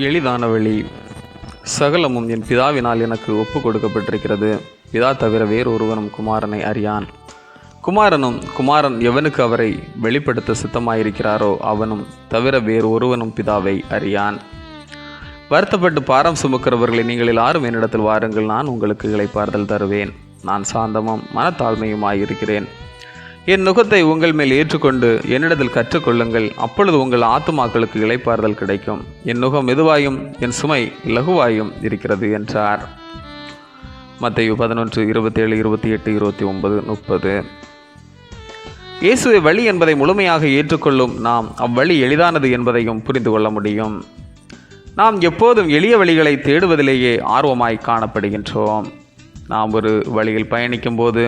எளிதான வழி. சகலமும் என் பிதாவினால் எனக்கு ஒப்பு கொடுக்கப்பட்டிருக்கிறது. பிதா தவிர வேறு ஒருவனும் குமாரனை அறியான். குமாரன் எவனுக்கு அவரை வெளிப்படுத்த சித்தமாயிருக்கிறாரோ அவனும் தவிர வேறு ஒருவனும் பிதாவை அறியான். வருத்தப்பட்டு பாரம் சுமக்கிறவர்களை நீங்கள் எல்லாரும் என்னிடத்தில் வாருங்கள், நான் உங்களுக்கு இளைப்பாறுதல் தருவேன். நான் சாந்தமும் மனத்தாழ்மையுமாயிருக்கிறேன். என் நுகத்தை உங்கள் மேல் ஏற்றுக்கொண்டு என்னிடத்தில் கற்றுக்கொள்ளுங்கள், அப்பொழுது உங்கள் ஆத்துமாக்களுக்கு இளைப்பாறுதல் கிடைக்கும். என் நுகம் மெதுவாயும் என் சுமை இலகுவாயும் இருக்கிறது என்றார். மத்தேயு 11, 27, 28, 29, 30. இயேசுவை வழி என்பதை முழுமையாக ஏற்றுக்கொள்ளும் நாம் அவ்வழி எளிதானது என்பதையும் புரிந்து கொள்ள முடியும். நாம் எப்போதும் எளிய வழிகளை தேடுவதிலேயே ஆர்வமாய் காணப்படுகின்றோம். நாம் ஒரு வழியில் பயணிக்கும் போது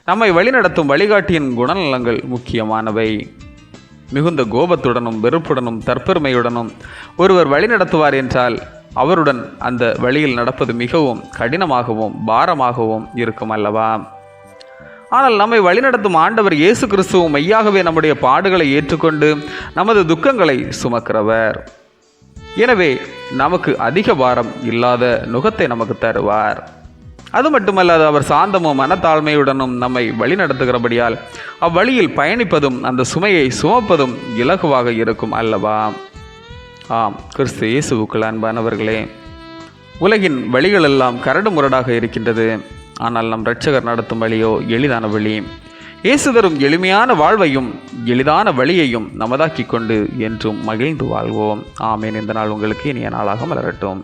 நம்மை வழிநடத்தும் வழிகாட்டியின் குணநலங்கள் முக்கியமானவை. மிகுந்த கோபத்துடனும் வெறுப்புடனும் தற்பெருமையுடனும் ஒருவர் வழிநடத்துவார் என்றால் அவருடன் அந்த வழியில் நடப்பது மிகவும் கடினமாகவும் பாரமாகவும் இருக்கும் அல்லவா? ஆனால் நம்மை வழிநடத்தும் ஆண்டவர் இயேசு கிறிஸ்துவும் மெய்யாகவே நம்முடைய பாடுகளை ஏற்றுக்கொண்டு நமது துக்கங்களை சுமக்கிறவர். எனவே நமக்கு அதிக பாரம் இல்லாத நுகத்தை நமக்கு தருவார். அது மட்டுமல்லாது அவர் சாந்தமும் மனத்தாழ்மையுடனும் நம்மை வழி நடத்துகிறபடியால் அவ்வழியில் பயணிப்பதும் அந்த சுமையை சுமப்பதும் இலகுவாக இருக்கும் அல்லவா? ஆம், கிறிஸ்து இயேசுவுக்குள் அன்பானவர்களே, உலகின் வழிகளெல்லாம் கரடு முரடாக இருக்கின்றது. ஆனால் நம் இரட்சகர் நடத்தும் வழியோ எளிதான வழி. இயேசு தரும் எளிமையான வாழ்வையும் எளிதான வழியையும் நமதாக்கி கொண்டு என்றும் மகிழ்ந்து வாழ்வோம். ஆமேன். இந்த நாள் உங்களுக்கு இனிய நாளாக மலரட்டும்.